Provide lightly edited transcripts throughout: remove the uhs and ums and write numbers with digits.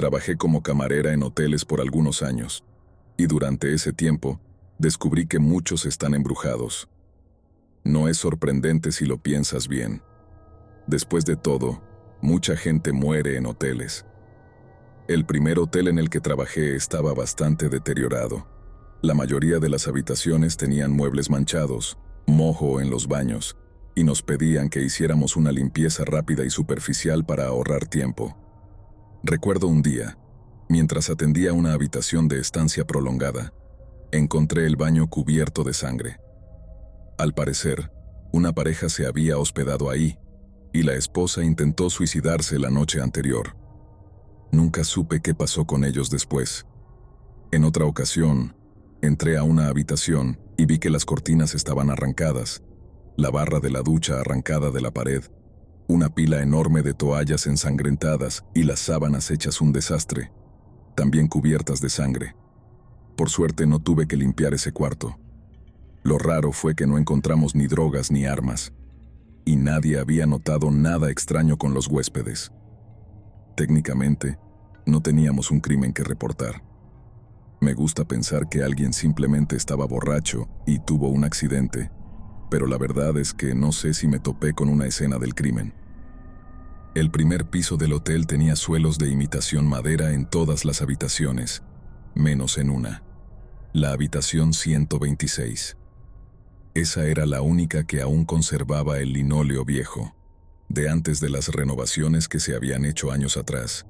Trabajé como camarera en hoteles por algunos años, y durante ese tiempo descubrí que muchos están embrujados. No es sorprendente si lo piensas bien. Después de todo, mucha gente muere en hoteles. El primer hotel en el que trabajé estaba bastante deteriorado. La mayoría de las habitaciones tenían muebles manchados, moho en los baños, y nos pedían que hiciéramos una limpieza rápida y superficial para ahorrar tiempo. Recuerdo un día, mientras atendía una habitación de estancia prolongada, encontré el baño cubierto de sangre. Al parecer, una pareja se había hospedado ahí, y la esposa intentó suicidarse la noche anterior. Nunca supe qué pasó con ellos después. En otra ocasión, entré a una habitación y vi que las cortinas estaban arrancadas, la barra de la ducha arrancada de la pared, una pila enorme de toallas ensangrentadas y las sábanas hechas un desastre, también cubiertas de sangre. Por suerte no tuve que limpiar ese cuarto. Lo raro fue que no encontramos ni drogas ni armas, y nadie había notado nada extraño con los huéspedes. Técnicamente, no teníamos un crimen que reportar. Me gusta pensar que alguien simplemente estaba borracho y tuvo un accidente, pero la verdad es que no sé si me topé con una escena del crimen. El primer piso del hotel tenía suelos de imitación madera en todas las habitaciones, menos en una, la habitación 126. Esa era la única que aún conservaba el linóleo viejo, de antes de las renovaciones que se habían hecho años atrás.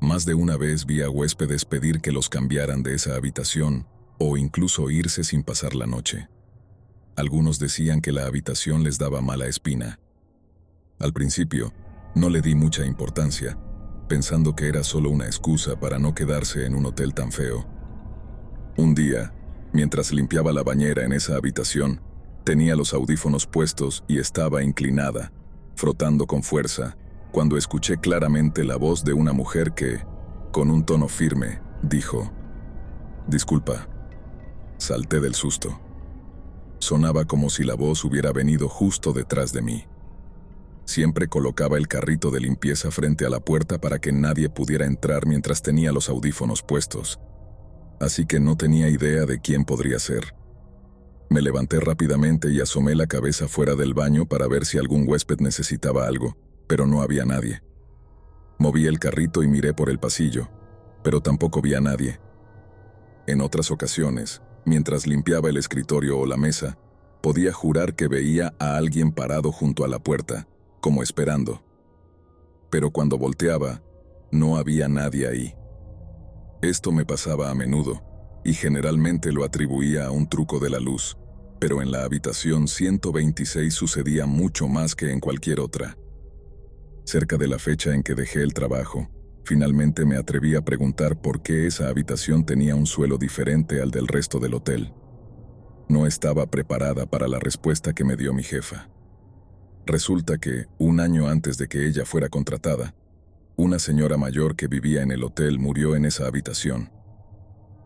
Más de una vez vi a huéspedes pedir que los cambiaran de esa habitación o incluso irse sin pasar la noche. Algunos decían que la habitación les daba mala espina. Al principio, no le di mucha importancia, pensando que era solo una excusa para no quedarse en un hotel tan feo. Un día, mientras limpiaba la bañera en esa habitación, tenía los audífonos puestos y estaba inclinada, frotando con fuerza, cuando escuché claramente la voz de una mujer que, con un tono firme, dijo: «Disculpa». Salté del susto. Sonaba como si la voz hubiera venido justo detrás de mí. Siempre colocaba el carrito de limpieza frente a la puerta para que nadie pudiera entrar mientras tenía los audífonos puestos, así que no tenía idea de quién podría ser. Me levanté rápidamente y asomé la cabeza fuera del baño para ver si algún huésped necesitaba algo, pero no había nadie. Moví el carrito y miré por el pasillo, pero tampoco vi a nadie. En otras ocasiones, mientras limpiaba el escritorio o la mesa, podía jurar que veía a alguien parado junto a la puerta, como esperando. Pero cuando volteaba, no había nadie ahí. Esto me pasaba a menudo, y generalmente lo atribuía a un truco de la luz, pero en la habitación 126 sucedía mucho más que en cualquier otra. Cerca de la fecha en que dejé el trabajo, finalmente me atreví a preguntar por qué esa habitación tenía un suelo diferente al del resto del hotel. No estaba preparada para la respuesta que me dio mi jefa. Resulta que, un año antes de que ella fuera contratada, una señora mayor que vivía en el hotel murió en esa habitación.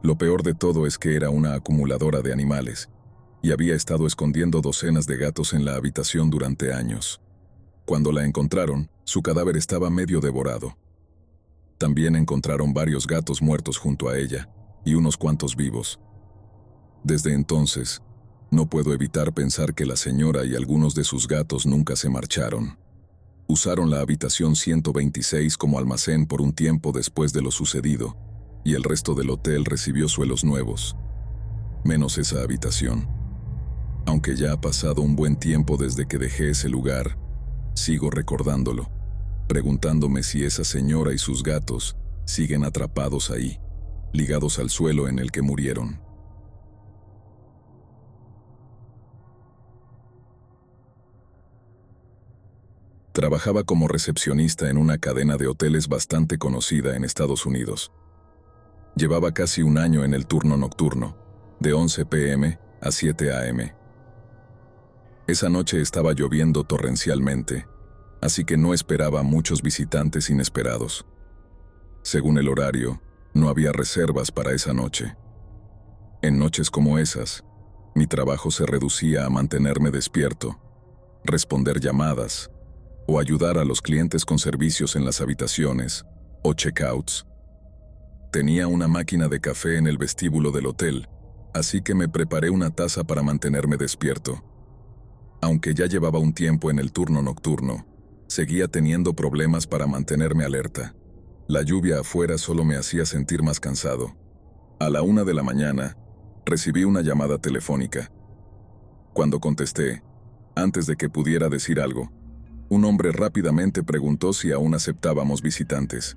Lo peor de todo es que era una acumuladora de animales, y había estado escondiendo docenas de gatos en la habitación durante años. Cuando la encontraron, su cadáver estaba medio devorado. También encontraron varios gatos muertos junto a ella, y unos cuantos vivos. Desde entonces, no puedo evitar pensar que la señora y algunos de sus gatos nunca se marcharon. Usaron la habitación 126 como almacén por un tiempo después de lo sucedido, y el resto del hotel recibió suelos nuevos, menos esa habitación. Aunque ya ha pasado un buen tiempo desde que dejé ese lugar, sigo recordándolo, preguntándome si esa señora y sus gatos siguen atrapados ahí, ligados al suelo en el que murieron. Trabajaba como recepcionista en una cadena de hoteles bastante conocida en Estados Unidos. Llevaba casi un año en el turno nocturno, de 11 p.m. a 7 a.m. Esa noche estaba lloviendo torrencialmente, así que no esperaba muchos visitantes inesperados. Según el horario, no había reservas para esa noche. En noches como esas, mi trabajo se reducía a mantenerme despierto, responder llamadas, o ayudar a los clientes con servicios en las habitaciones, o checkouts. Tenía una máquina de café en el vestíbulo del hotel, así que me preparé una taza para mantenerme despierto. Aunque ya llevaba un tiempo en el turno nocturno, seguía teniendo problemas para mantenerme alerta. La lluvia afuera solo me hacía sentir más cansado. A la 1 de la mañana, recibí una llamada telefónica. Cuando contesté, antes de que pudiera decir algo, un hombre rápidamente preguntó si aún aceptábamos visitantes.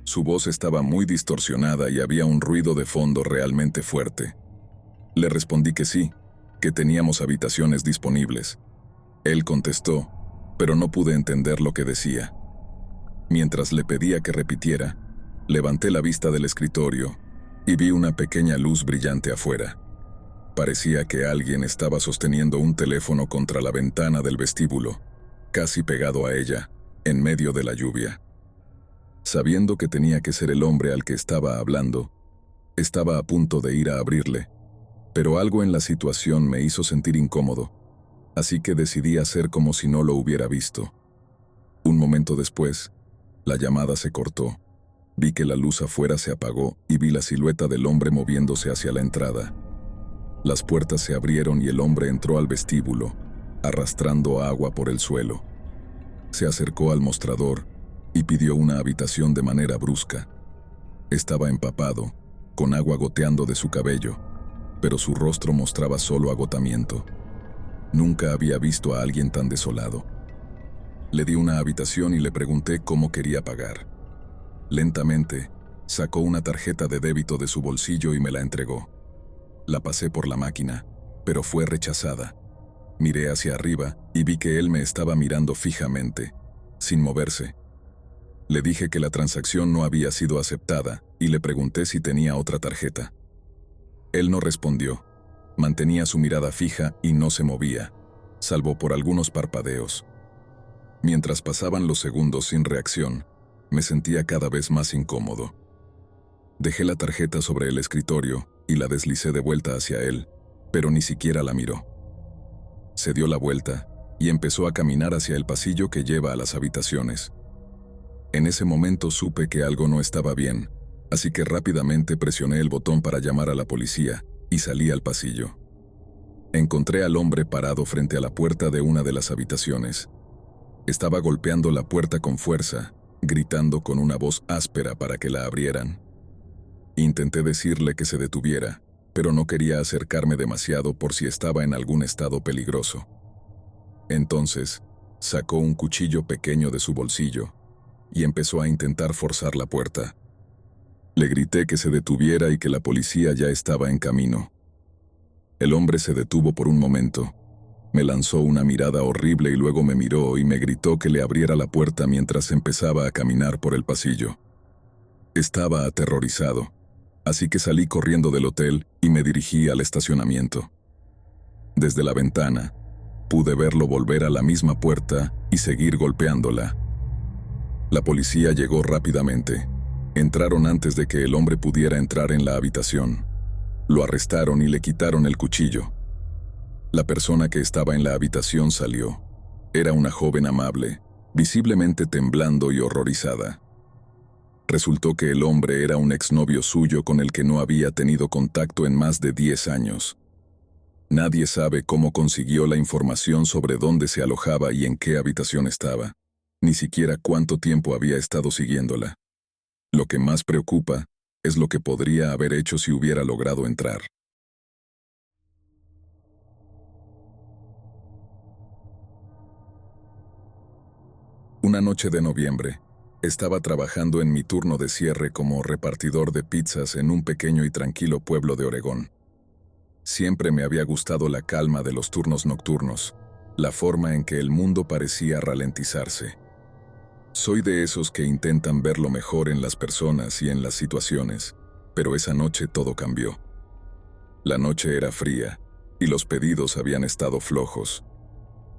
Su voz estaba muy distorsionada y había un ruido de fondo realmente fuerte. Le respondí que sí, que teníamos habitaciones disponibles. Él contestó, pero no pude entender lo que decía. Mientras le pedía que repitiera, levanté la vista del escritorio y vi una pequeña luz brillante afuera. Parecía que alguien estaba sosteniendo un teléfono contra la ventana del vestíbulo, casi pegado a ella, en medio de la lluvia. Sabiendo que tenía que ser el hombre al que estaba hablando, estaba a punto de ir a abrirle, pero algo en la situación me hizo sentir incómodo, así que decidí hacer como si no lo hubiera visto. Un momento después, la llamada se cortó. Vi que la luz afuera se apagó y vi la silueta del hombre moviéndose hacia la entrada. Las puertas se abrieron y el hombre entró al vestíbulo, arrastrando agua por el suelo. Se acercó al mostrador y pidió una habitación de manera brusca. Estaba empapado, con agua goteando de su cabello, pero su rostro mostraba solo agotamiento. Nunca había visto a alguien tan desolado. Le di una habitación y le pregunté cómo quería pagar. Lentamente, sacó una tarjeta de débito de su bolsillo y me la entregó. La pasé por la máquina, pero fue rechazada. Miré hacia arriba y vi que él me estaba mirando fijamente, sin moverse. Le dije que la transacción no había sido aceptada y le pregunté si tenía otra tarjeta. Él no respondió. Mantenía su mirada fija y no se movía, salvo por algunos parpadeos. Mientras pasaban los segundos sin reacción, me sentía cada vez más incómodo. Dejé la tarjeta sobre el escritorio y la deslicé de vuelta hacia él, pero ni siquiera la miró. Se dio la vuelta y empezó a caminar hacia el pasillo que lleva a las habitaciones. En ese momento supe que algo no estaba bien, así que rápidamente presioné el botón para llamar a la policía y salí al pasillo. Encontré al hombre parado frente a la puerta de una de las habitaciones. Estaba golpeando la puerta con fuerza, gritando con una voz áspera para que la abrieran. Intenté decirle que se detuviera, pero no quería acercarme demasiado por si estaba en algún estado peligroso. Entonces, sacó un cuchillo pequeño de su bolsillo y empezó a intentar forzar la puerta. Le grité que se detuviera y que la policía ya estaba en camino. El hombre se detuvo por un momento. Me lanzó una mirada horrible y luego me miró y me gritó que le abriera la puerta mientras empezaba a caminar por el pasillo. Estaba aterrorizado, así que salí corriendo del hotel y me dirigí al estacionamiento. Desde la ventana, pude verlo volver a la misma puerta y seguir golpeándola. La policía llegó rápidamente. Entraron antes de que el hombre pudiera entrar en la habitación. Lo arrestaron y le quitaron el cuchillo. La persona que estaba en la habitación salió. Era una joven amable, visiblemente temblando y horrorizada. Resultó que el hombre era un exnovio suyo con el que no había tenido contacto en más de 10 años. Nadie sabe cómo consiguió la información sobre dónde se alojaba y en qué habitación estaba, ni siquiera cuánto tiempo había estado siguiéndola. Lo que más preocupa es lo que podría haber hecho si hubiera logrado entrar. Una noche de noviembre, estaba trabajando en mi turno de cierre como repartidor de pizzas en un pequeño y tranquilo pueblo de Oregón. Siempre me había gustado la calma de los turnos nocturnos, la forma en que el mundo parecía ralentizarse. Soy de esos que intentan ver lo mejor en las personas y en las situaciones, pero esa noche todo cambió. La noche era fría, y los pedidos habían estado flojos.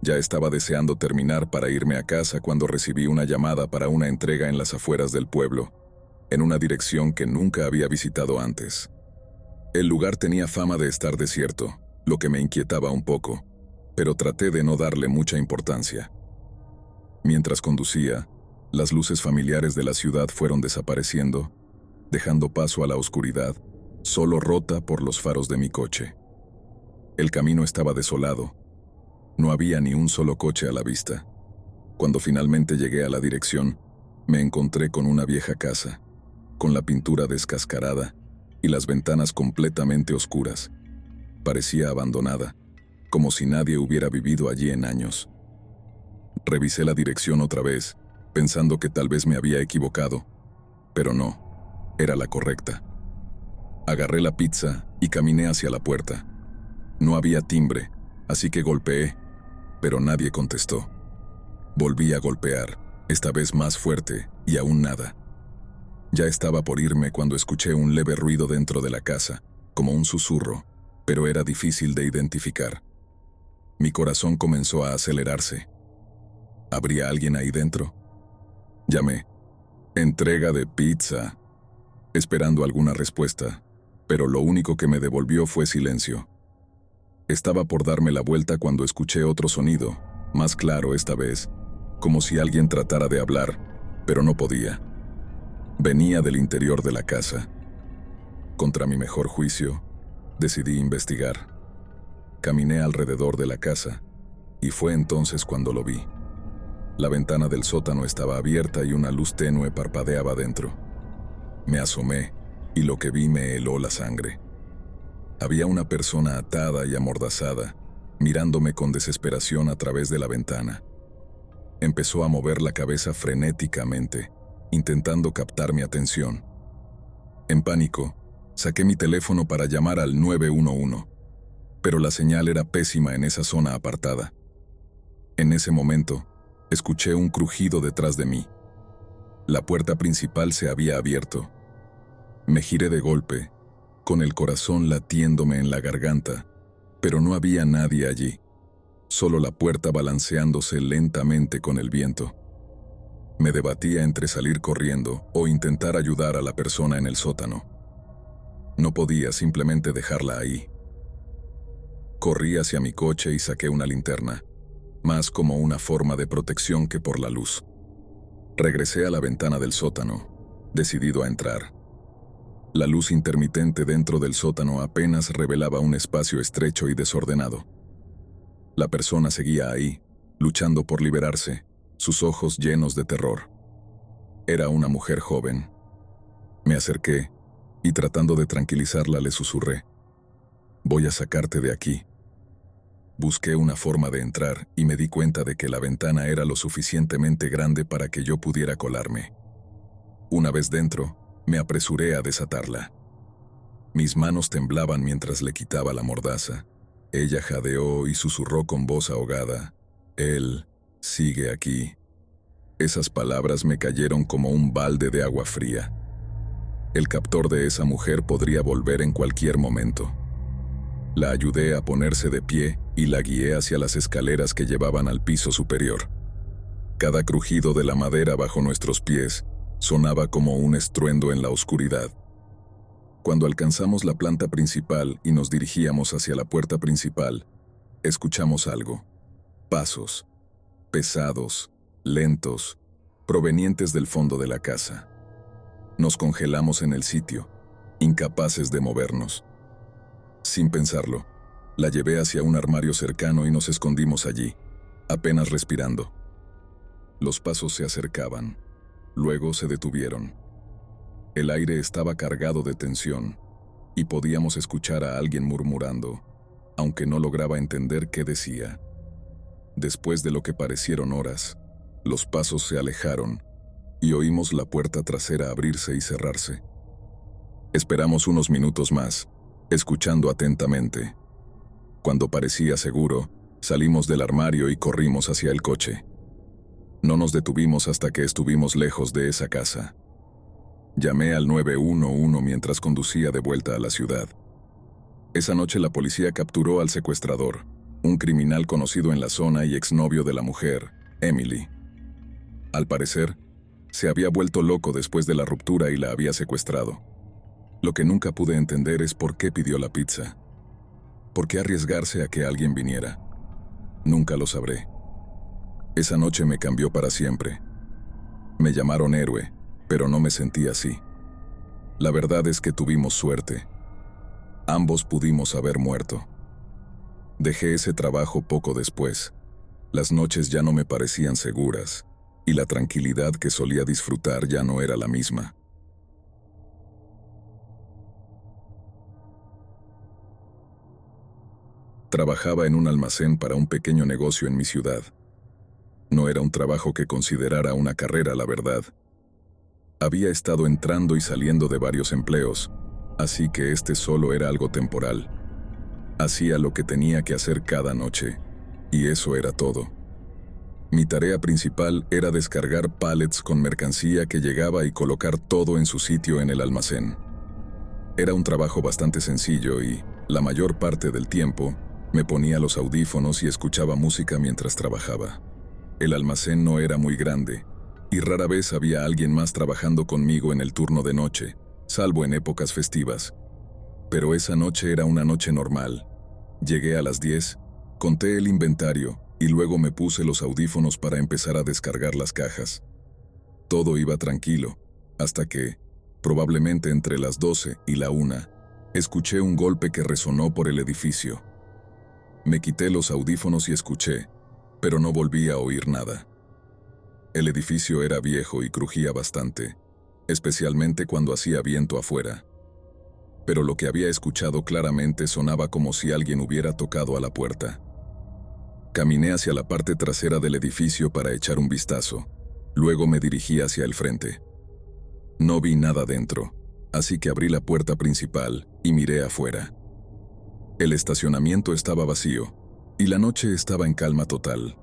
Ya estaba deseando terminar para irme a casa cuando recibí una llamada para una entrega en las afueras del pueblo, en una dirección que nunca había visitado antes. El lugar tenía fama de estar desierto, lo que me inquietaba un poco, pero traté de no darle mucha importancia. Mientras conducía, Las luces familiares de la ciudad fueron desapareciendo, dejando paso a la oscuridad, solo rota por los faros de mi coche. El camino estaba desolado. No había ni un solo coche a la vista. Cuando finalmente llegué a la dirección, me encontré con una vieja casa, con la pintura descascarada y las ventanas completamente oscuras. Parecía abandonada, como si nadie hubiera vivido allí en años. Revisé la dirección otra vez, pensando que tal vez me había equivocado, pero no, era la correcta. Agarré la pizza y caminé hacia la puerta. No había timbre, así que golpeé, pero nadie contestó. Volví a golpear, esta vez más fuerte, y aún nada. Ya estaba por irme cuando escuché un leve ruido dentro de la casa, como un susurro, pero era difícil de identificar. Mi corazón comenzó a acelerarse. ¿Habría alguien ahí dentro? Llamé. Entrega de pizza. Esperando alguna respuesta, pero lo único que me devolvió fue silencio. Estaba por darme la vuelta cuando escuché otro sonido, más claro esta vez, como si alguien tratara de hablar, pero no podía. Venía del interior de la casa. Contra mi mejor juicio, decidí investigar. Caminé alrededor de la casa, y fue entonces cuando lo vi. La ventana del sótano estaba abierta y una luz tenue parpadeaba dentro. Me asomé, y lo que vi me heló la sangre. Había una persona atada y amordazada, mirándome con desesperación a través de la ventana. Empezó a mover la cabeza frenéticamente, intentando captar mi atención. En pánico, saqué mi teléfono para llamar al 911, pero la señal era pésima en esa zona apartada. En ese momento, escuché un crujido detrás de mí. La puerta principal se había abierto. Me giré de golpe, con el corazón latiéndome en la garganta, pero no había nadie allí, solo la puerta balanceándose lentamente con el viento. Me debatía entre salir corriendo o intentar ayudar a la persona en el sótano. No podía simplemente dejarla ahí. Corrí hacia mi coche y saqué una linterna, más como una forma de protección que por la luz. Regresé a la ventana del sótano, decidido a entrar. La luz intermitente dentro del sótano apenas revelaba un espacio estrecho y desordenado. La persona seguía ahí, luchando por liberarse, sus ojos llenos de terror. Era una mujer joven. Me acerqué y tratando de tranquilizarla le susurré: «Voy a sacarte de aquí». Busqué una forma de entrar y me di cuenta de que la ventana era lo suficientemente grande para que yo pudiera colarme. Una vez dentro, me apresuré a desatarla. Mis manos temblaban mientras le quitaba la mordaza. Ella jadeó y susurró con voz ahogada: «Él sigue aquí». Esas palabras me cayeron como un balde de agua fría. El captor de esa mujer podría volver en cualquier momento. La ayudé a ponerse de pie y la guié hacia las escaleras que llevaban al piso superior. Cada crujido de la madera bajo nuestros pies sonaba como un estruendo en la oscuridad. Cuando alcanzamos la planta principal y nos dirigíamos hacia la puerta principal, escuchamos algo. Pasos, pesados, lentos, provenientes del fondo de la casa. Nos congelamos en el sitio, incapaces de movernos. Sin pensarlo, la llevé hacia un armario cercano y nos escondimos allí, apenas respirando. Los pasos se acercaban, luego se detuvieron. El aire estaba cargado de tensión, y podíamos escuchar a alguien murmurando, aunque no lograba entender qué decía. Después de lo que parecieron horas, los pasos se alejaron, y oímos la puerta trasera abrirse y cerrarse. Esperamos unos minutos más, escuchando atentamente. Cuando parecía seguro, salimos del armario y corrimos hacia el coche. No nos detuvimos hasta que estuvimos lejos de esa casa. Llamé al 911 mientras conducía de vuelta a la ciudad. Esa noche la policía capturó al secuestrador, un criminal conocido en la zona y exnovio de la mujer, Emily. Al parecer, se había vuelto loco después de la ruptura y la había secuestrado. Lo que nunca pude entender es por qué pidió la pizza. ¿Por qué arriesgarse a que alguien viniera? Nunca lo sabré. Esa noche me cambió para siempre. Me llamaron héroe, pero no me sentí así. La verdad es que tuvimos suerte. Ambos pudimos haber muerto. Dejé ese trabajo poco después. Las noches ya no me parecían seguras, y la tranquilidad que solía disfrutar ya no era la misma. Trabajaba en un almacén para un pequeño negocio en mi ciudad. No era un trabajo que considerara una carrera, la verdad. Había estado entrando y saliendo de varios empleos, así que este solo era algo temporal. Hacía lo que tenía que hacer cada noche, y eso era todo. Mi tarea principal era descargar pallets con mercancía que llegaba y colocar todo en su sitio en el almacén. Era un trabajo bastante sencillo y, la mayor parte del tiempo, me ponía los audífonos y escuchaba música mientras trabajaba. El almacén no era muy grande, y rara vez había alguien más trabajando conmigo en el turno de noche, salvo en épocas festivas. Pero esa noche era una noche normal. Llegué a las 10, conté el inventario, y luego me puse los audífonos para empezar a descargar las cajas. Todo iba tranquilo, hasta que, probablemente entre las 12 y la 1, escuché un golpe que resonó por el edificio. Me quité los audífonos y escuché, pero no volví a oír nada. El edificio era viejo y crujía bastante, especialmente cuando hacía viento afuera. Pero lo que había escuchado claramente sonaba como si alguien hubiera tocado a la puerta. Caminé hacia la parte trasera del edificio para echar un vistazo. Luego me dirigí hacia el frente. No vi nada dentro, así que abrí la puerta principal y miré afuera. El estacionamiento estaba vacío, y la noche estaba en calma total.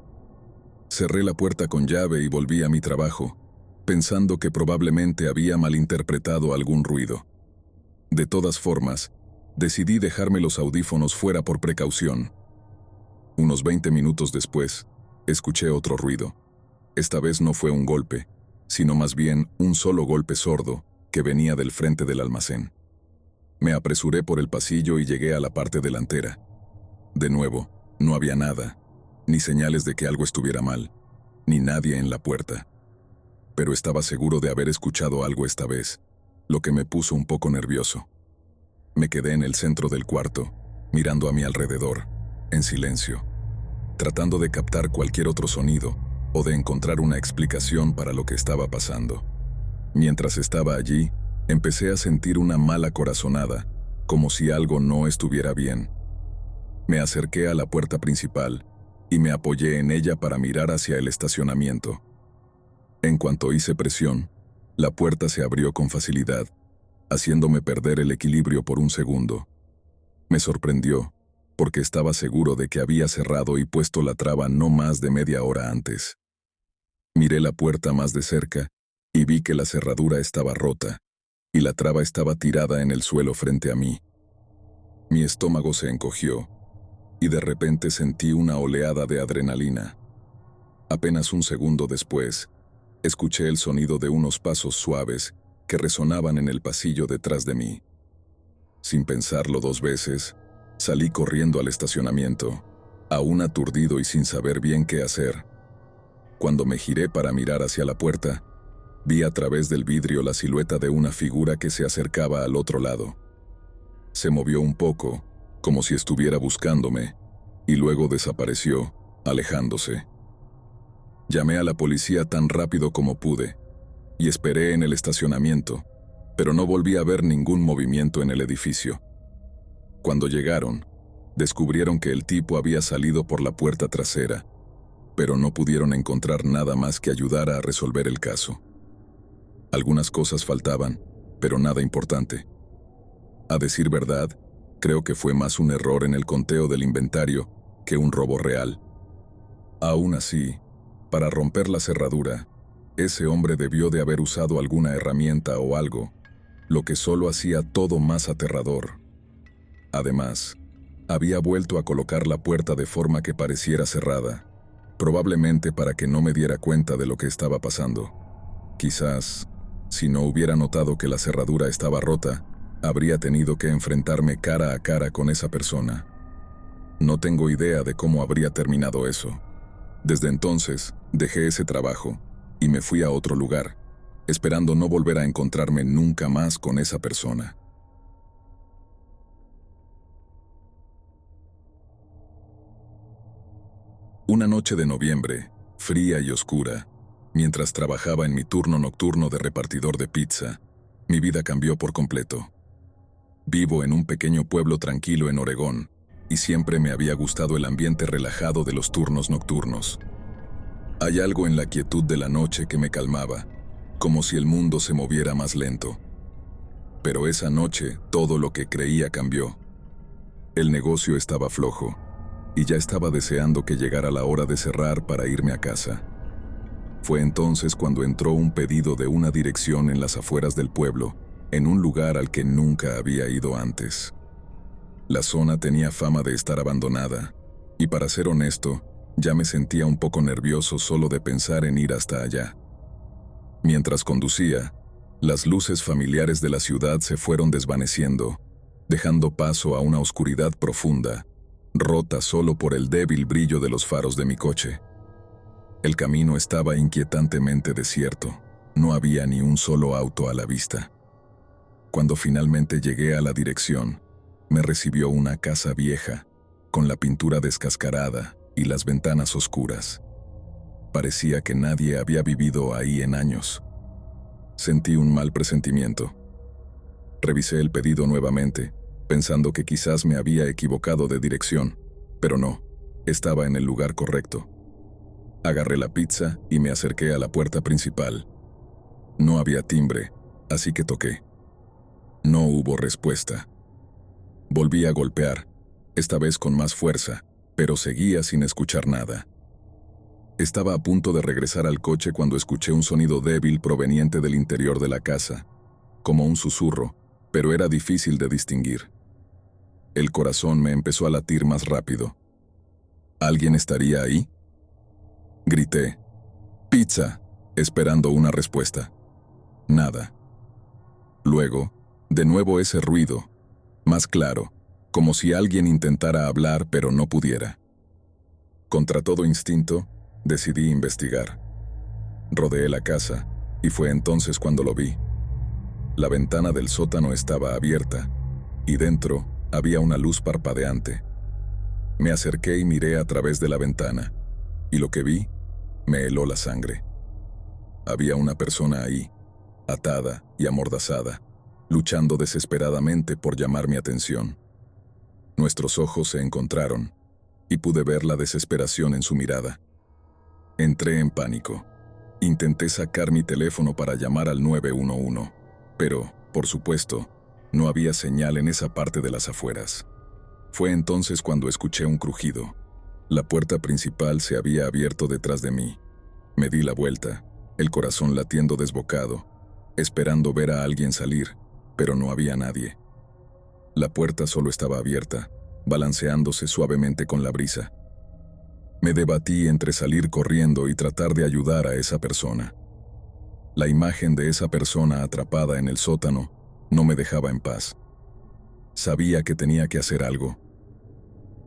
Cerré la puerta con llave y volví a mi trabajo, pensando que probablemente había malinterpretado algún ruido. De todas formas, decidí dejarme los audífonos fuera por precaución. Unos 20 minutos después, escuché otro ruido. Esta vez no fue un golpe, sino más bien un solo golpe sordo que venía del frente del almacén. Me apresuré por el pasillo y llegué a la parte delantera. De nuevo, no había nada, ni señales de que algo estuviera mal, ni nadie en la puerta. Pero estaba seguro de haber escuchado algo esta vez, lo que me puso un poco nervioso. Me quedé en el centro del cuarto, mirando a mi alrededor, en silencio, tratando de captar cualquier otro sonido o de encontrar una explicación para lo que estaba pasando. Mientras estaba allí, empecé a sentir una mala corazonada, como si algo no estuviera bien. Me acerqué a la puerta principal y me apoyé en ella para mirar hacia el estacionamiento. En cuanto hice presión, la puerta se abrió con facilidad, haciéndome perder el equilibrio por un segundo. Me sorprendió, porque estaba seguro de que había cerrado y puesto la traba no más de media hora antes. Miré la puerta más de cerca y vi que la cerradura estaba rota, y la traba estaba tirada en el suelo frente a mí. Mi estómago se encogió, y de repente sentí una oleada de adrenalina. Apenas un segundo después, escuché el sonido de unos pasos suaves que resonaban en el pasillo detrás de mí. Sin pensarlo dos veces, salí corriendo al estacionamiento, aún aturdido y sin saber bien qué hacer. Cuando me giré para mirar hacia la puerta, vi a través del vidrio la silueta de una figura que se acercaba al otro lado. Se movió un poco, como si estuviera buscándome, y luego desapareció, alejándose. Llamé a la policía tan rápido como pude, y esperé en el estacionamiento, pero no volví a ver ningún movimiento en el edificio. Cuando llegaron, descubrieron que el tipo había salido por la puerta trasera, pero no pudieron encontrar nada más que ayudara a resolver el caso. Algunas cosas faltaban, pero nada importante. A decir verdad, creo que fue más un error en el conteo del inventario que un robo real. Aún así, para romper la cerradura, ese hombre debió de haber usado alguna herramienta o algo, lo que solo hacía todo más aterrador. Además, había vuelto a colocar la puerta de forma que pareciera cerrada, probablemente para que no me diera cuenta de lo que estaba pasando. Quizás, si no hubiera notado que la cerradura estaba rota, habría tenido que enfrentarme cara a cara con esa persona. No tengo idea de cómo habría terminado eso. Desde entonces, dejé ese trabajo, y me fui a otro lugar, esperando no volver a encontrarme nunca más con esa persona. Una noche de noviembre, fría y oscura, mientras trabajaba en mi turno nocturno de repartidor de pizza, mi vida cambió por completo. Vivo en un pequeño pueblo tranquilo en Oregón, y siempre me había gustado el ambiente relajado de los turnos nocturnos. Hay algo en la quietud de la noche que me calmaba, como si el mundo se moviera más lento. Pero esa noche todo lo que creía cambió. El negocio estaba flojo, y ya estaba deseando que llegara la hora de cerrar para irme a casa. Fue entonces cuando entró un pedido de una dirección en las afueras del pueblo, en un lugar al que nunca había ido antes. La zona tenía fama de estar abandonada, y para ser honesto, ya me sentía un poco nervioso solo de pensar en ir hasta allá. Mientras conducía, las luces familiares de la ciudad se fueron desvaneciendo, dejando paso a una oscuridad profunda, rota solo por el débil brillo de los faros de mi coche. El camino estaba inquietantemente desierto, no había ni un solo auto a la vista. Cuando finalmente llegué a la dirección, me recibió una casa vieja, con la pintura descascarada y las ventanas oscuras. Parecía que nadie había vivido ahí en años. Sentí un mal presentimiento. Revisé el pedido nuevamente, pensando que quizás me había equivocado de dirección, pero no, estaba en el lugar correcto. Agarré la pizza y me acerqué a la puerta principal. No había timbre, así que toqué. No hubo respuesta. Volví a golpear, esta vez con más fuerza, pero seguía sin escuchar nada. Estaba a punto de regresar al coche cuando escuché un sonido débil proveniente del interior de la casa, como un susurro, pero era difícil de distinguir. El corazón me empezó a latir más rápido. ¿Alguien estaría ahí? Grité, «¡Pizza!», esperando una respuesta. Nada. Luego, de nuevo ese ruido, más claro, como si alguien intentara hablar pero no pudiera. Contra todo instinto, decidí investigar. Rodeé la casa, y fue entonces cuando lo vi. La ventana del sótano estaba abierta, y dentro había una luz parpadeante. Me acerqué y miré a través de la ventana, y lo que vi me heló la sangre. Había una persona ahí, atada y amordazada, luchando desesperadamente por llamar mi atención. Nuestros ojos se encontraron, y pude ver la desesperación en su mirada. Entré en pánico. Intenté sacar mi teléfono para llamar al 911, pero, por supuesto, no había señal en esa parte de las afueras. Fue entonces cuando escuché un crujido. La puerta principal se había abierto detrás de mí. Me di la vuelta, el corazón latiendo desbocado, esperando ver a alguien salir, pero no había nadie. La puerta solo estaba abierta, balanceándose suavemente con la brisa. Me debatí entre salir corriendo y tratar de ayudar a esa persona. La imagen de esa persona atrapada en el sótano no me dejaba en paz. Sabía que tenía que hacer algo.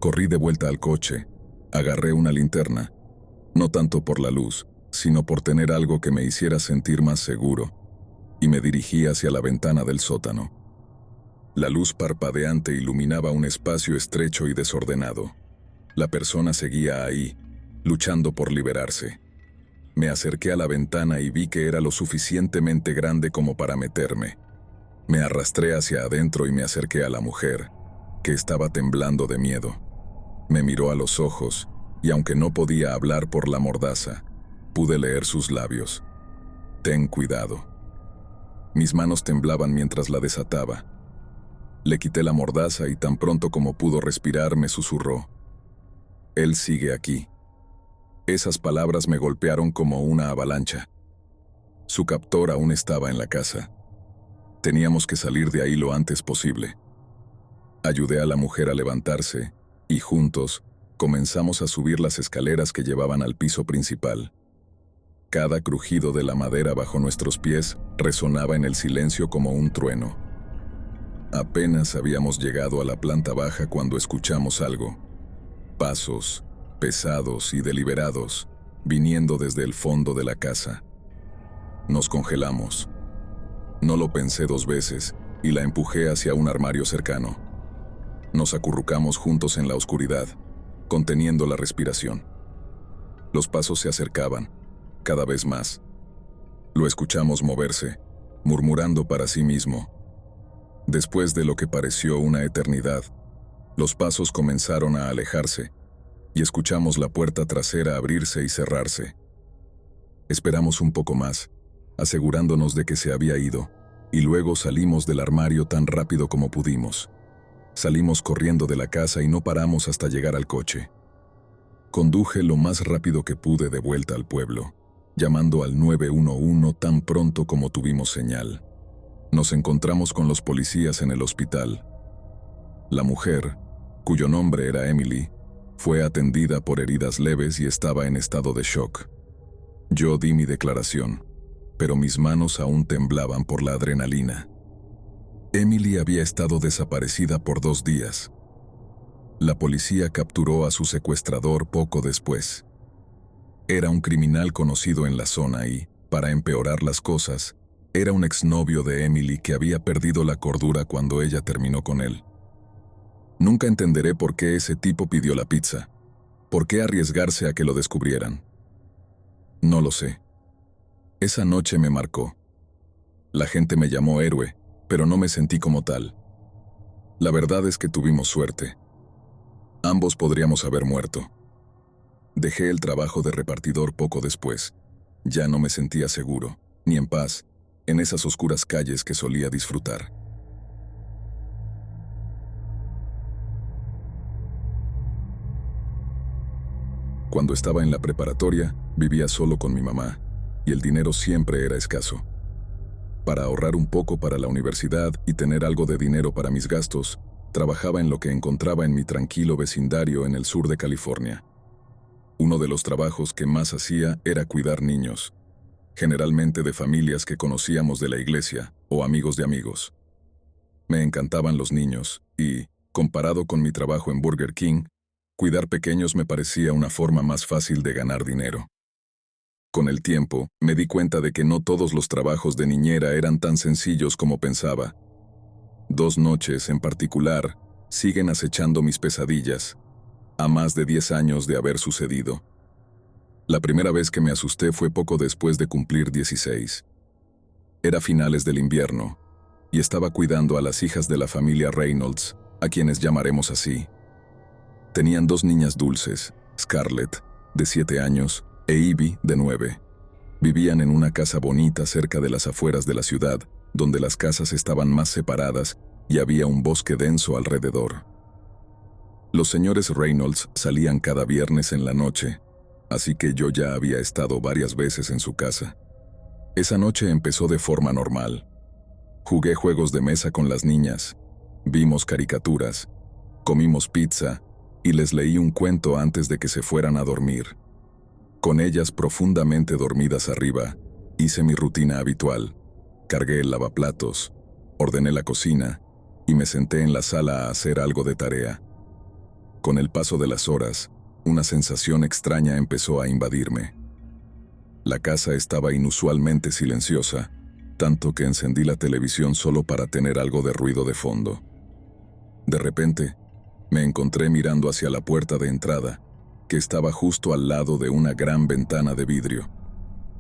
Corrí de vuelta al coche, agarré una linterna, no tanto por la luz, sino por tener algo que me hiciera sentir más seguro, y me dirigí hacia la ventana del sótano. La luz parpadeante iluminaba un espacio estrecho y desordenado. La persona seguía ahí, luchando por liberarse. Me acerqué a la ventana y vi que era lo suficientemente grande como para meterme. Me arrastré hacia adentro y me acerqué a la mujer, que estaba temblando de miedo. Me miró a los ojos, y aunque no podía hablar por la mordaza, pude leer sus labios. «Ten cuidado». Mis manos temblaban mientras la desataba. Le quité la mordaza y tan pronto como pudo respirar me susurró: «Él sigue aquí». Esas palabras me golpearon como una avalancha. Su captor aún estaba en la casa. Teníamos que salir de ahí lo antes posible. Ayudé a la mujer a levantarse, y juntos comenzamos a subir las escaleras que llevaban al piso principal. Cada crujido de la madera bajo nuestros pies resonaba en el silencio como un trueno. Apenas habíamos llegado a la planta baja cuando escuchamos algo. Pasos, pesados y deliberados, viniendo desde el fondo de la casa. Nos congelamos. No lo pensé 2 veces y la empujé hacia un armario cercano. Nos acurrucamos juntos en la oscuridad, conteniendo la respiración. Los pasos se acercaban, cada vez más. Lo escuchamos moverse, murmurando para sí mismo. Después de lo que pareció una eternidad, los pasos comenzaron a alejarse y escuchamos la puerta trasera abrirse y cerrarse. Esperamos un poco más, asegurándonos de que se había ido, y luego salimos del armario tan rápido como pudimos. Salimos corriendo de la casa y no paramos hasta llegar al coche. Conduje lo más rápido que pude de vuelta al pueblo, llamando al 911 tan pronto como tuvimos señal. Nos encontramos con los policías en el hospital. La mujer, cuyo nombre era Emily, fue atendida por heridas leves y estaba en estado de shock. Yo di mi declaración, pero mis manos aún temblaban por la adrenalina. Emily había estado desaparecida por 2 días. La policía capturó a su secuestrador poco después. Era un criminal conocido en la zona y, para empeorar las cosas, era un exnovio de Emily que había perdido la cordura cuando ella terminó con él. Nunca entenderé por qué ese tipo pidió la pizza. ¿Por qué arriesgarse a que lo descubrieran? No lo sé. Esa noche me marcó. La gente me llamó héroe, pero no me sentí como tal. La verdad es que tuvimos suerte. Ambos podríamos haber muerto. Dejé el trabajo de repartidor poco después. Ya no me sentía seguro, ni en paz, en esas oscuras calles que solía disfrutar. Cuando estaba en la preparatoria, vivía solo con mi mamá, y el dinero siempre era escaso. Para ahorrar un poco para la universidad y tener algo de dinero para mis gastos, trabajaba en lo que encontraba en mi tranquilo vecindario en el sur de California. Uno de los trabajos que más hacía era cuidar niños, generalmente de familias que conocíamos de la iglesia o amigos de amigos. Me encantaban los niños y, comparado con mi trabajo en Burger King, cuidar pequeños me parecía una forma más fácil de ganar dinero. Con el tiempo, me di cuenta de que no todos los trabajos de niñera eran tan sencillos como pensaba. 2 noches, en particular, siguen acechando mis pesadillas, a más de 10 años de haber sucedido. La primera vez que me asusté fue poco después de cumplir 16. Era finales del invierno, y estaba cuidando a las hijas de la familia Reynolds, a quienes llamaremos así. Tenían 2 niñas dulces, Scarlett, de 7 años, e Ivy, de 9. Vivían en una casa bonita cerca de las afueras de la ciudad, donde las casas estaban más separadas y había un bosque denso alrededor. Los señores Reynolds salían cada viernes en la noche, así que yo ya había estado varias veces en su casa. Esa noche empezó de forma normal. Jugué juegos de mesa con las niñas, vimos caricaturas, comimos pizza y les leí un cuento antes de que se fueran a dormir. Con ellas profundamente dormidas arriba, hice mi rutina habitual. Cargué el lavaplatos, ordené la cocina y me senté en la sala a hacer algo de tarea. Con el paso de las horas, una sensación extraña empezó a invadirme. La casa estaba inusualmente silenciosa, tanto que encendí la televisión solo para tener algo de ruido de fondo. De repente, me encontré mirando hacia la puerta de entrada, que estaba justo al lado de una gran ventana de vidrio.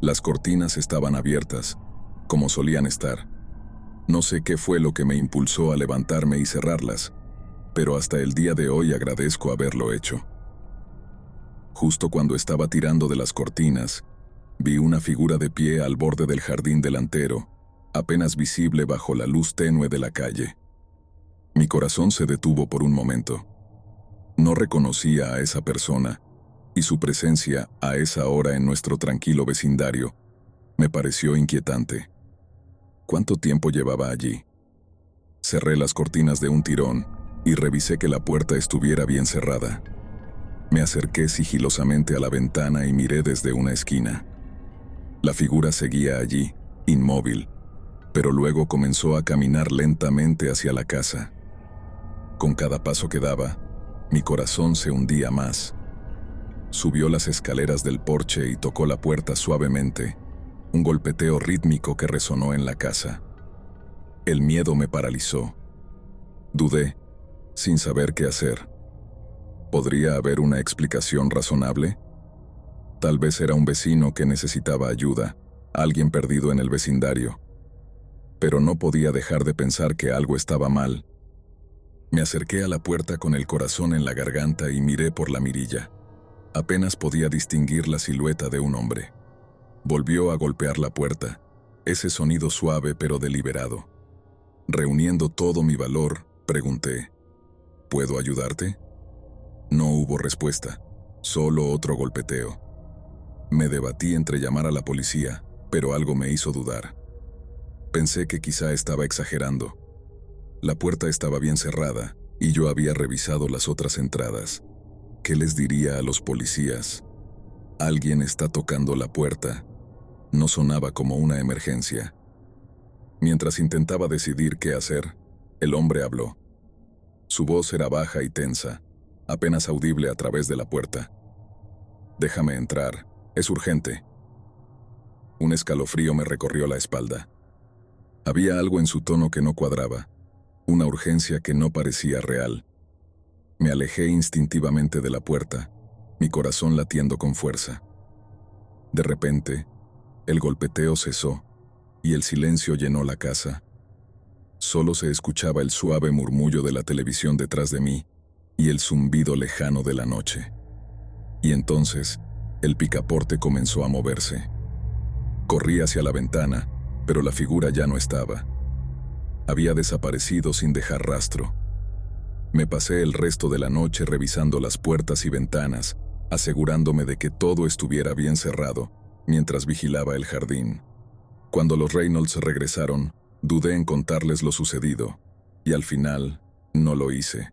Las cortinas estaban abiertas, como solían estar. No sé qué fue lo que me impulsó a levantarme y cerrarlas, pero hasta el día de hoy agradezco haberlo hecho. Justo cuando estaba tirando de las cortinas, vi una figura de pie al borde del jardín delantero, apenas visible bajo la luz tenue de la calle. Mi corazón se detuvo por un momento. No reconocía a esa persona, y su presencia a esa hora en nuestro tranquilo vecindario me pareció inquietante. ¿Cuánto tiempo llevaba allí? Cerré las cortinas de un tirón y revisé que la puerta estuviera bien cerrada. Me acerqué sigilosamente a la ventana y miré desde una esquina. La figura seguía allí, inmóvil, pero luego comenzó a caminar lentamente hacia la casa. Con cada paso que daba, mi corazón se hundía más. Subió las escaleras del porche y tocó la puerta suavemente. un golpeteo rítmico que resonó en la casa. El miedo me paralizó. Dudé, sin saber qué hacer. ¿Podría haber una explicación razonable? Tal vez era un vecino que necesitaba ayuda, alguien perdido en el vecindario. Pero no podía dejar de pensar que algo estaba mal. Me acerqué a la puerta con el corazón en la garganta y miré por la mirilla. Apenas podía distinguir la silueta de un hombre. Volvió a golpear la puerta, ese sonido suave pero deliberado. Reuniendo todo mi valor, pregunté, ¿puedo ayudarte? No hubo respuesta, solo otro golpeteo. Me debatí entre llamar a la policía, pero algo me hizo dudar. Pensé que quizá estaba exagerando. La puerta estaba bien cerrada y yo había revisado las otras entradas. ¿Qué les diría a los policías? Alguien está tocando la puerta. No sonaba como una emergencia. Mientras intentaba decidir qué hacer, el hombre habló. Su voz era baja y tensa, apenas audible a través de la puerta. «Déjame entrar, es urgente». Un escalofrío me recorrió la espalda. Había algo en su tono que no cuadraba, una urgencia que no parecía real. Me alejé instintivamente de la puerta, mi corazón latiendo con fuerza. De repente, el golpeteo cesó y el silencio llenó la casa. Solo se escuchaba el suave murmullo de la televisión detrás de mí y el zumbido lejano de la noche. Y entonces, el picaporte comenzó a moverse. Corrí hacia la ventana, pero la figura ya no estaba. Había desaparecido sin dejar rastro. Me pasé el resto de la noche revisando las puertas y ventanas, asegurándome de que todo estuviera bien cerrado, mientras vigilaba el jardín. Cuando los Reynolds regresaron, dudé en contarles lo sucedido, y al final, no lo hice.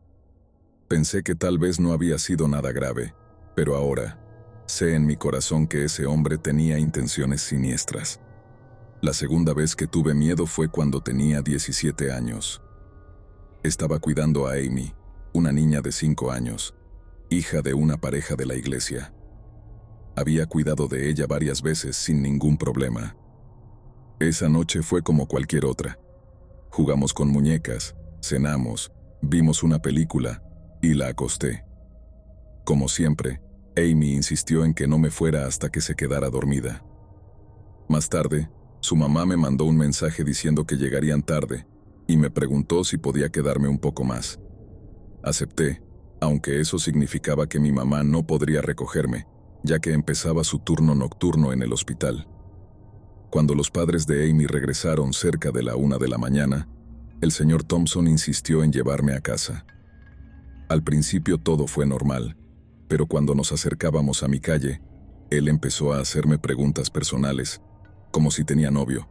Pensé que tal vez no había sido nada grave, pero ahora, sé en mi corazón que ese hombre tenía intenciones siniestras. La segunda vez que tuve miedo fue cuando tenía 17 años. Estaba cuidando a Amy, una niña de 5 años, hija de una pareja de la iglesia. Había cuidado de ella varias veces sin ningún problema. Esa noche fue como cualquier otra. Jugamos con muñecas, cenamos, vimos una película y la acosté. Como siempre, Amy insistió en que no me fuera hasta que se quedara dormida. Más tarde, su mamá me mandó un mensaje diciendo que llegarían tarde y me preguntó si podía quedarme un poco más. Acepté, aunque eso significaba que mi mamá no podría recogerme, ya que empezaba su turno nocturno en el hospital. Cuando los padres de Amy regresaron cerca de la 1 de la mañana, el señor Thompson insistió en llevarme a casa. Al principio todo fue normal, pero cuando nos acercábamos a mi calle, él empezó a hacerme preguntas personales, como si tenía novio.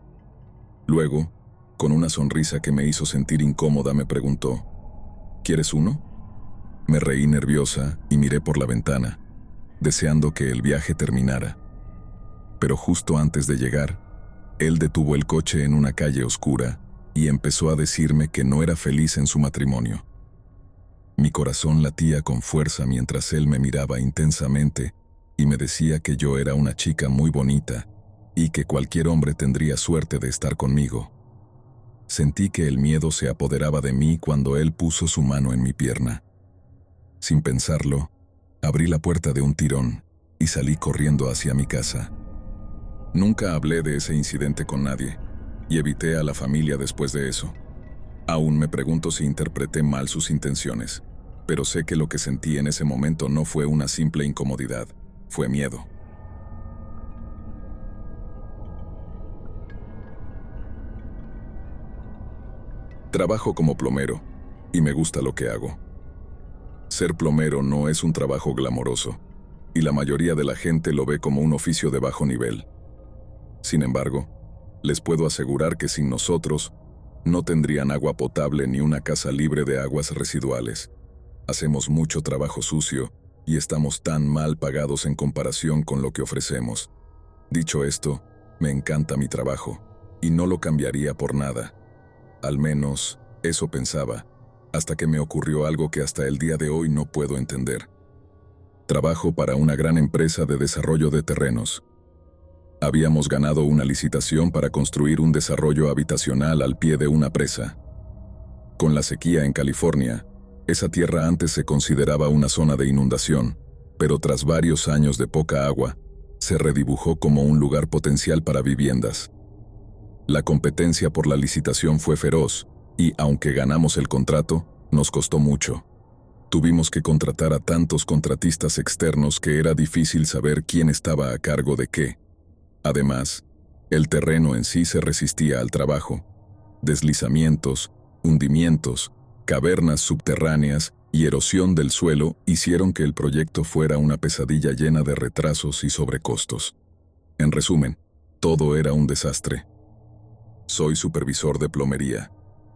Luego, con una sonrisa que me hizo sentir incómoda, me preguntó, ¿quieres uno? Me reí nerviosa y miré por la ventana, deseando que el viaje terminara. Pero justo antes de llegar, él detuvo el coche en una calle oscura y empezó a decirme que no era feliz en su matrimonio. Mi corazón latía con fuerza mientras él me miraba intensamente y me decía que yo era una chica muy bonita y que cualquier hombre tendría suerte de estar conmigo. Sentí que el miedo se apoderaba de mí cuando él puso su mano en mi pierna. Sin pensarlo, abrí la puerta de un tirón y salí corriendo hacia mi casa. Nunca hablé de ese incidente con nadie y evité a la familia después de eso. Aún me pregunto si interpreté mal sus intenciones, pero sé que lo que sentí en ese momento no fue una simple incomodidad, fue miedo. Trabajo como plomero y me gusta lo que hago. Ser plomero no es un trabajo glamoroso y la mayoría de la gente lo ve como un oficio de bajo nivel. Sin embargo, les puedo asegurar que sin nosotros no tendrían agua potable ni una casa libre de aguas residuales. Hacemos mucho trabajo sucio y estamos tan mal pagados en comparación con lo que ofrecemos. Dicho esto, me encanta mi trabajo y no lo cambiaría por nada. Al menos, eso pensaba, hasta que me ocurrió algo que hasta el día de hoy no puedo entender. Trabajo para una gran empresa de desarrollo de terrenos. Habíamos ganado una licitación para construir un desarrollo habitacional al pie de una presa. Con la sequía en California, esa tierra antes se consideraba una zona de inundación, pero tras varios años de poca agua, se redibujó como un lugar potencial para viviendas. La competencia por la licitación fue feroz y, aunque ganamos el contrato, nos costó mucho. Tuvimos que contratar a tantos contratistas externos que era difícil saber quién estaba a cargo de qué. Además, el terreno en sí se resistía al trabajo. Deslizamientos, hundimientos, cavernas subterráneas y erosión del suelo hicieron que el proyecto fuera una pesadilla llena de retrasos y sobrecostos. En resumen, todo era un desastre. Soy supervisor de plomería,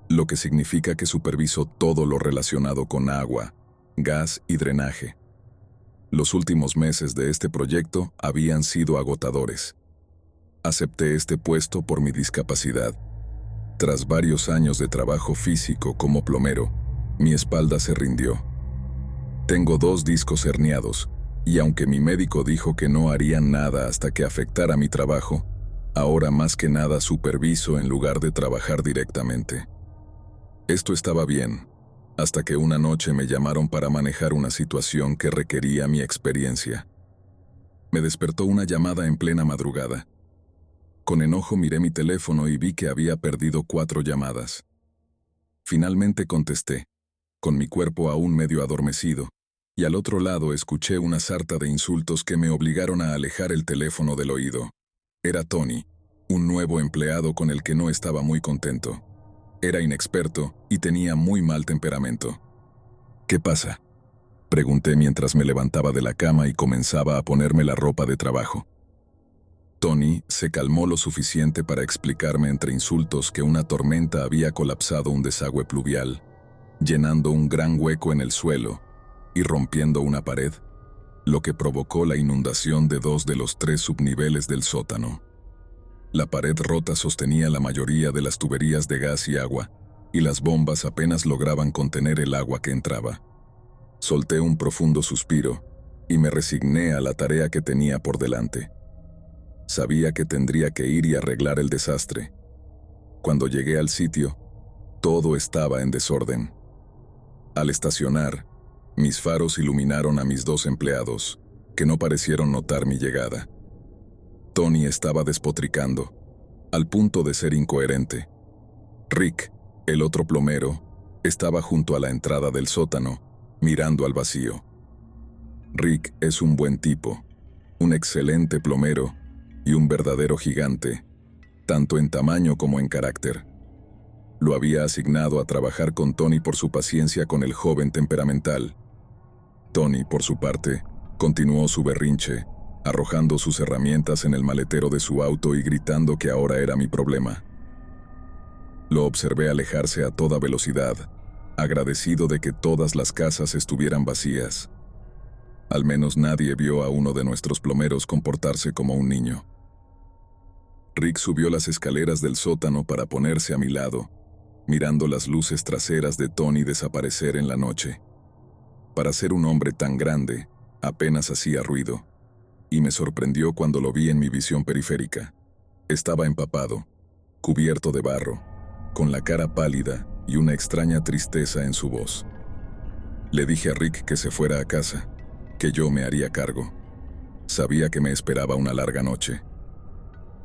lo que significa que superviso todo lo relacionado con agua, gas y drenaje. Los últimos meses de este proyecto habían sido agotadores. Acepté este puesto por mi discapacidad. Tras varios años de trabajo físico como plomero, mi espalda se rindió. Tengo 2 discos herniados, y aunque mi médico dijo que no harían nada hasta que afectara mi trabajo, ahora más que nada superviso en lugar de trabajar directamente. Esto estaba bien, hasta que una noche me llamaron para manejar una situación que requería mi experiencia. Me despertó una llamada en plena madrugada. Con enojo miré mi teléfono y vi que había perdido 4 llamadas. Finalmente contesté, con mi cuerpo aún medio adormecido, y al otro lado escuché una sarta de insultos que me obligaron a alejar el teléfono del oído. Era Tony, un nuevo empleado con el que no estaba muy contento. Era inexperto y tenía muy mal temperamento. ¿Qué pasa?, pregunté mientras me levantaba de la cama y comenzaba a ponerme la ropa de trabajo. Tony se calmó lo suficiente para explicarme entre insultos que una tormenta había colapsado un desagüe pluvial, llenando un gran hueco en el suelo y rompiendo una pared, lo que provocó la inundación de 2 de los 3 subniveles del sótano. La pared rota sostenía la mayoría de las tuberías de gas y agua, y las bombas apenas lograban contener el agua que entraba. Solté un profundo suspiro y me resigné a la tarea que tenía por delante. Sabía que tendría que ir y arreglar el desastre. Cuando llegué al sitio, todo estaba en desorden. Al estacionar, mis faros iluminaron a mis 2 empleados, que no parecieron notar mi llegada. Tony estaba despotricando, al punto de ser incoherente. Rick, el otro plomero, estaba junto a la entrada del sótano, mirando al vacío. Rick es un buen tipo, un excelente plomero y un verdadero gigante, tanto en tamaño como en carácter. Lo había asignado a trabajar con Tony por su paciencia con el joven temperamental. Tony, por su parte, continuó su berrinche, arrojando sus herramientas en el maletero de su auto y gritando que ahora era mi problema. Lo observé alejarse a toda velocidad, agradecido de que todas las casas estuvieran vacías. Al menos nadie vio a uno de nuestros plomeros comportarse como un niño. Rick subió las escaleras del sótano para ponerse a mi lado, mirando las luces traseras de Tony desaparecer en la noche. Para ser un hombre tan grande, apenas hacía ruido, y me sorprendió cuando lo vi en mi visión periférica. Estaba empapado, cubierto de barro, con la cara pálida y una extraña tristeza en su voz. Le dije a Rick que se fuera a casa, que yo me haría cargo. Sabía que me esperaba una larga noche.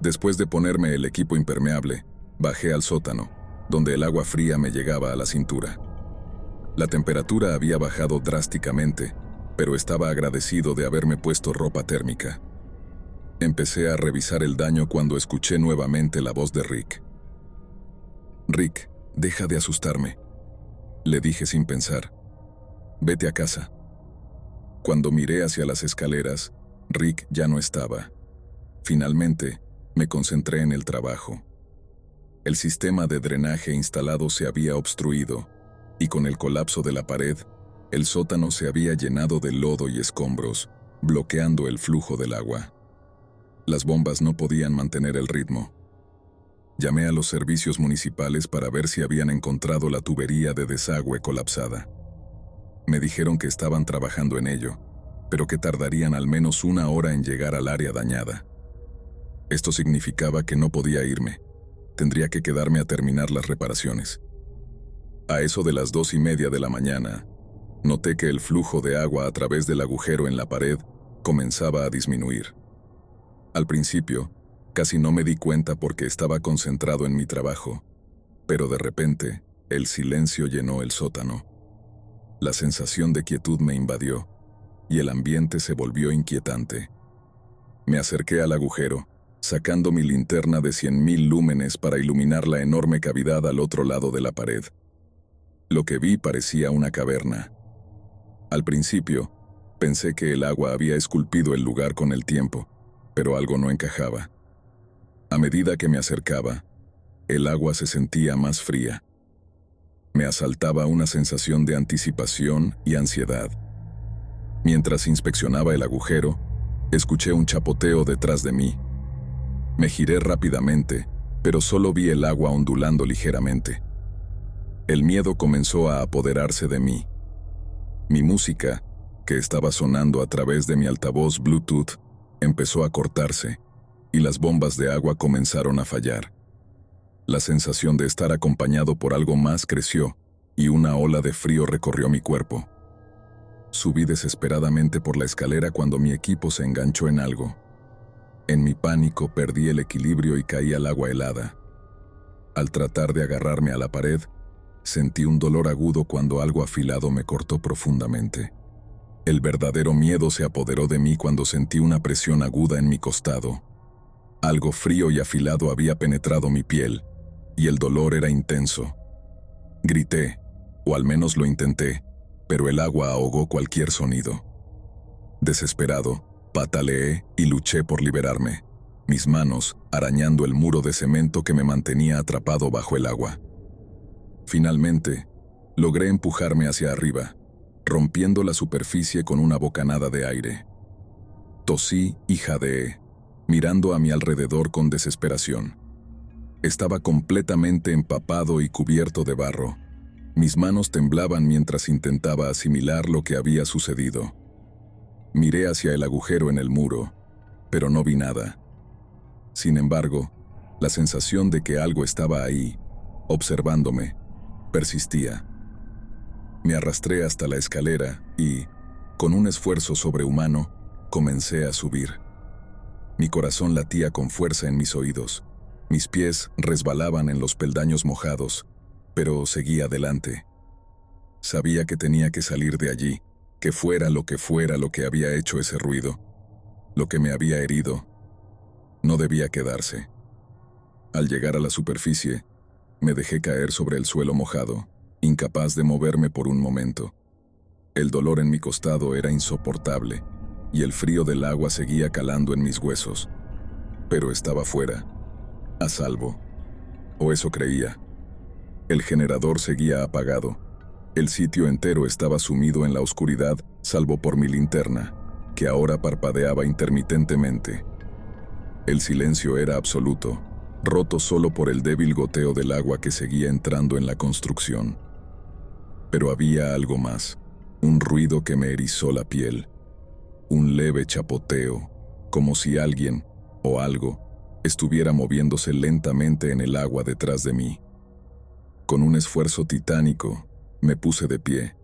Después de ponerme el equipo impermeable, bajé al sótano, donde el agua fría me llegaba a la cintura. La temperatura había bajado drásticamente, pero estaba agradecido de haberme puesto ropa térmica. Empecé a revisar el daño cuando escuché nuevamente la voz de Rick. «Rick, deja de asustarme», le dije sin pensar. «Vete a casa». Cuando miré hacia las escaleras, Rick ya no estaba. Finalmente, me concentré en el trabajo. El sistema de drenaje instalado se había obstruido, y con el colapso de la pared, el sótano se había llenado de lodo y escombros, bloqueando el flujo del agua. Las bombas no podían mantener el ritmo. Llamé a los servicios municipales para ver si habían encontrado la tubería de desagüe colapsada. Me dijeron que estaban trabajando en ello, pero que tardarían al menos 1 hora en llegar al área dañada. Esto significaba que no podía irme. Tendría que quedarme a terminar las reparaciones. A eso de las 2:30 de la mañana, noté que el flujo de agua a través del agujero en la pared comenzaba a disminuir. Al principio, casi no me di cuenta porque estaba concentrado en mi trabajo, pero de repente, el silencio llenó el sótano. La sensación de quietud me invadió, y el ambiente se volvió inquietante. Me acerqué al agujero, sacando mi linterna de 100.000 lúmenes para iluminar la enorme cavidad al otro lado de la pared. Lo que vi parecía una caverna. Al principio, pensé que el agua había esculpido el lugar con el tiempo, pero algo no encajaba. A medida que me acercaba, el agua se sentía más fría. Me asaltaba una sensación de anticipación y ansiedad. Mientras inspeccionaba el agujero, escuché un chapoteo detrás de mí. Me giré rápidamente, pero solo vi el agua ondulando ligeramente. El miedo comenzó a apoderarse de mí. Mi música, que estaba sonando a través de mi altavoz Bluetooth, empezó a cortarse, y las bombas de agua comenzaron a fallar. La sensación de estar acompañado por algo más creció, y una ola de frío recorrió mi cuerpo. Subí desesperadamente por la escalera cuando mi equipo se enganchó en algo. En mi pánico perdí el equilibrio y caí al agua helada. Al tratar de agarrarme a la pared, sentí un dolor agudo cuando algo afilado me cortó profundamente. El verdadero miedo se apoderó de mí cuando sentí una presión aguda en mi costado. Algo frío y afilado había penetrado mi piel, y el dolor era intenso. Grité, o al menos lo intenté, pero el agua ahogó cualquier sonido. Desesperado, pataleé y luché por liberarme, mis manos arañando el muro de cemento que me mantenía atrapado bajo el agua. Finalmente, logré empujarme hacia arriba, rompiendo la superficie con una bocanada de aire. Tosí y jadeé, mirando a mi alrededor con desesperación. Estaba completamente empapado y cubierto de barro. Mis manos temblaban mientras intentaba asimilar lo que había sucedido. Miré hacia el agujero en el muro, pero no vi nada. Sin embargo, la sensación de que algo estaba ahí, observándome, persistía. Me arrastré hasta la escalera y, con un esfuerzo sobrehumano, comencé a subir. Mi corazón latía con fuerza en mis oídos. Mis pies resbalaban en los peldaños mojados, pero seguí adelante. Sabía que tenía que salir de allí, que fuera lo que había hecho ese ruido, lo que me había herido. No debía quedarse. Al llegar a la superficie, me dejé caer sobre el suelo mojado, incapaz de moverme por un momento. El dolor en mi costado era insoportable, y el frío del agua seguía calando en mis huesos. Pero estaba fuera, a salvo. O eso creía. El generador seguía apagado. El sitio entero estaba sumido en la oscuridad, salvo por mi linterna, que ahora parpadeaba intermitentemente. El silencio era absoluto, roto solo por el débil goteo del agua que seguía entrando en la construcción. Pero había algo más, un ruido que me erizó la piel. Un leve chapoteo, como si alguien, o algo, estuviera moviéndose lentamente en el agua detrás de mí. Con un esfuerzo titánico, me puse de pie,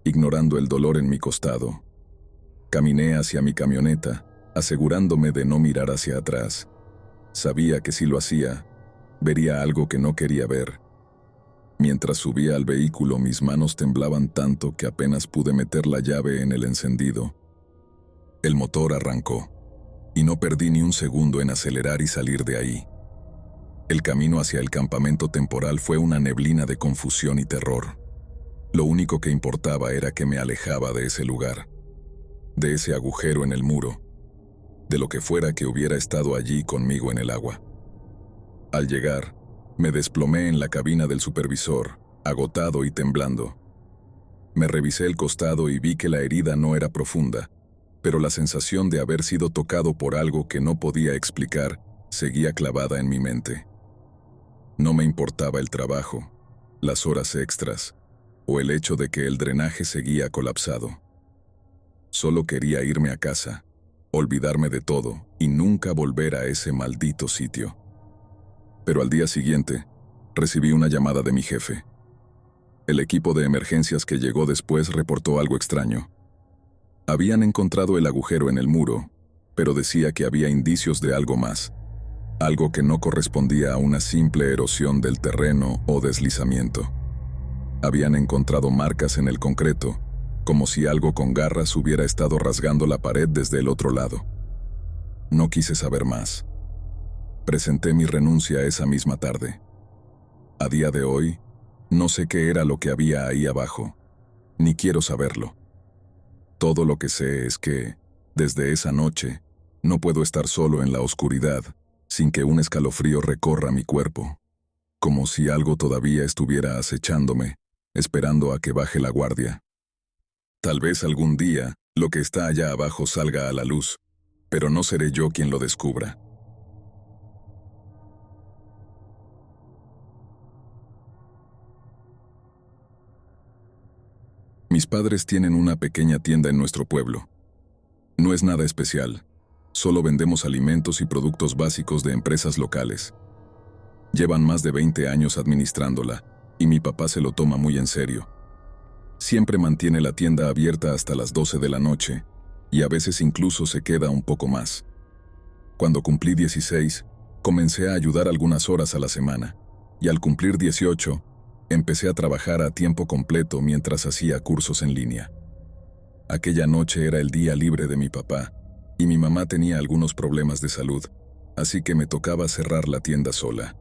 ignorando el dolor en mi costado. Caminé hacia mi camioneta, asegurándome de no mirar hacia atrás. Sabía que si lo hacía, vería algo que no quería ver. Mientras subía al vehículo, mis manos temblaban tanto que apenas pude meter la llave en el encendido. El motor arrancó, y no perdí ni un segundo en acelerar y salir de ahí. El camino hacia el campamento temporal fue una neblina de confusión y terror. Lo único que importaba era que me alejaba de ese lugar, de ese agujero en el muro, de lo que fuera que hubiera estado allí conmigo en el agua. Al llegar, me desplomé en la cabina del supervisor, agotado y temblando. Me revisé el costado y vi que la herida no era profunda, pero la sensación de haber sido tocado por algo que no podía explicar seguía clavada en mi mente. No me importaba el trabajo, las horas extras, o el hecho de que el drenaje seguía colapsado. Solo quería irme a casa, olvidarme de todo y nunca volver a ese maldito sitio. Pero al día siguiente, recibí una llamada de mi jefe. El equipo de emergencias que llegó después reportó algo extraño. Habían encontrado el agujero en el muro, pero decía que había indicios de algo más, algo que no correspondía a una simple erosión del terreno o deslizamiento. Habían encontrado marcas en el concreto, como si algo con garras hubiera estado rasgando la pared desde el otro lado. No quise saber más. Presenté mi renuncia esa misma tarde. A día de hoy, no sé qué era lo que había ahí abajo, ni quiero saberlo. Todo lo que sé es que, desde esa noche, no puedo estar solo en la oscuridad sin que un escalofrío recorra mi cuerpo, como si algo todavía estuviera acechándome, esperando a que baje la guardia. Tal vez algún día lo que está allá abajo salga a la luz, pero no seré yo quien lo descubra. Mis padres tienen una pequeña tienda en nuestro pueblo. No es nada especial, solo vendemos alimentos y productos básicos de empresas locales. Llevan más de 20 años administrándola, y mi papá se lo toma muy en serio. Siempre mantiene la tienda abierta hasta las 12 de la noche, y a veces incluso se queda un poco más. Cuando cumplí 16, comencé a ayudar algunas horas a la semana, y al cumplir 18, empecé a trabajar a tiempo completo mientras hacía cursos en línea. Aquella noche era el día libre de mi papá, y mi mamá tenía algunos problemas de salud, así que me tocaba cerrar la tienda sola.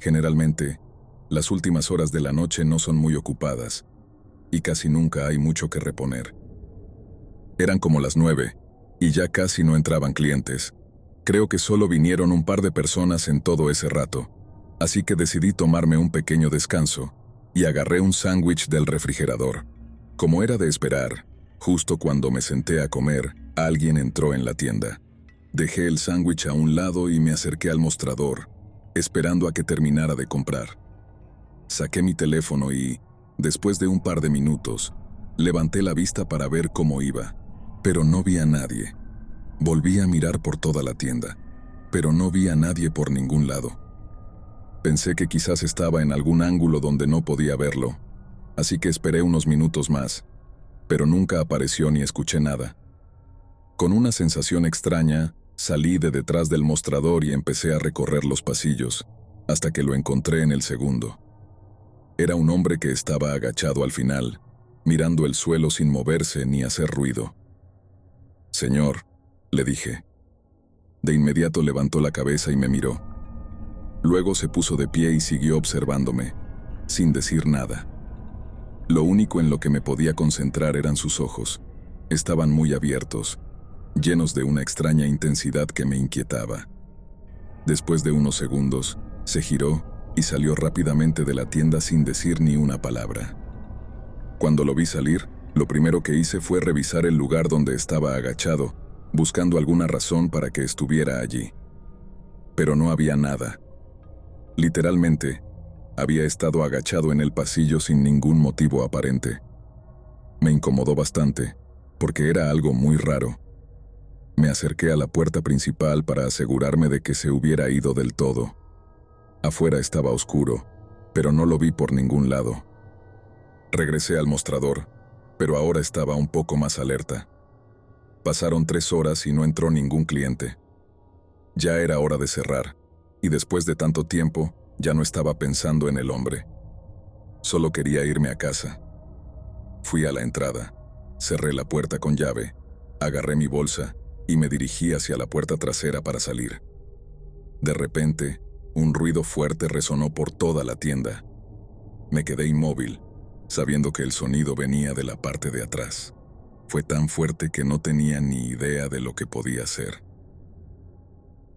Generalmente, las últimas horas de la noche no son muy ocupadas, y casi nunca hay mucho que reponer. Eran como las 9, y ya casi no entraban clientes. Creo que solo vinieron un par de personas en todo ese rato, así que decidí tomarme un pequeño descanso, y agarré un sándwich del refrigerador. Como era de esperar, justo cuando me senté a comer, alguien entró en la tienda. Dejé el sándwich a un lado y me acerqué al mostrador, esperando a que terminara de comprar. Saqué mi teléfono y, después de un par de minutos, levanté la vista para ver cómo iba, pero no vi a nadie. Volví a mirar por toda la tienda, pero no vi a nadie por ningún lado. Pensé que quizás estaba en algún ángulo donde no podía verlo, así que esperé unos minutos más, pero nunca apareció ni escuché nada. Con una sensación extraña, salí de detrás del mostrador y empecé a recorrer los pasillos, hasta que lo encontré en el segundo. Era un hombre que estaba agachado al final, mirando el suelo sin moverse ni hacer ruido. «Señor», le dije. De inmediato levantó la cabeza y me miró. Luego se puso de pie y siguió observándome, sin decir nada. Lo único en lo que me podía concentrar eran sus ojos. Estaban muy abiertos, llenos de una extraña intensidad que me inquietaba. Después de unos segundos, se giró y salió rápidamente de la tienda sin decir ni una palabra. Cuando lo vi salir, lo primero que hice fue revisar el lugar donde estaba agachado, buscando alguna razón para que estuviera allí. Pero no había nada. Literalmente, había estado agachado en el pasillo sin ningún motivo aparente. Me incomodó bastante, porque era algo muy raro. Me acerqué a la puerta principal para asegurarme de que se hubiera ido del todo. Afuera estaba oscuro, pero no lo vi por ningún lado. Regresé al mostrador, pero ahora estaba un poco más alerta. Pasaron 3 horas y no entró ningún cliente. Ya era hora de cerrar, y después de tanto tiempo, ya no estaba pensando en el hombre. Solo quería irme a casa. Fui a la entrada, cerré la puerta con llave, agarré mi bolsa y me dirigí hacia la puerta trasera para salir. De repente, un ruido fuerte resonó por toda la tienda. Me quedé inmóvil, sabiendo que el sonido venía de la parte de atrás. Fue tan fuerte que no tenía ni idea de lo que podía ser.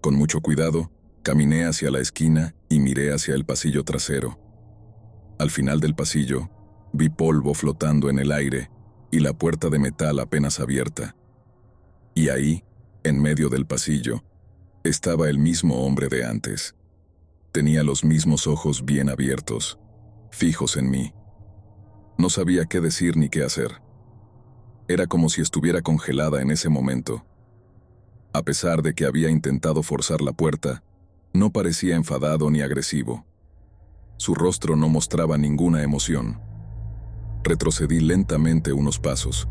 Con mucho cuidado, caminé hacia la esquina y miré hacia el pasillo trasero. Al final del pasillo, vi polvo flotando en el aire y la puerta de metal apenas abierta. Y ahí, en medio del pasillo, estaba el mismo hombre de antes. Tenía los mismos ojos bien abiertos, fijos en mí. No sabía qué decir ni qué hacer. Era como si estuviera congelada en ese momento, A pesar de que había intentado forzar la puerta, no parecía enfadado ni agresivo. Su rostro no mostraba ninguna emoción. Retrocedí lentamente unos pasos,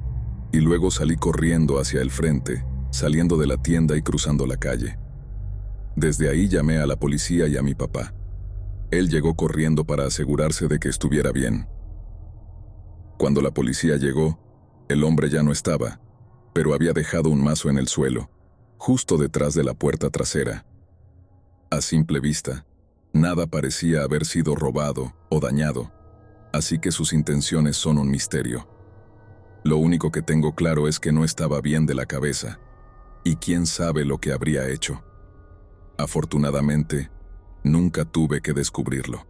y luego salí corriendo hacia el frente, saliendo de la tienda y cruzando la calle. Desde ahí llamé a la policía y a mi papá. Él llegó corriendo para asegurarse de que estuviera bien. Cuando la policía llegó, el hombre ya no estaba, pero había dejado un mazo en el suelo, justo detrás de la puerta trasera. A simple vista, nada parecía haber sido robado o dañado, así que sus intenciones son un misterio. Lo único que tengo claro es que no estaba bien de la cabeza, y quién sabe lo que habría hecho. Afortunadamente, nunca tuve que descubrirlo.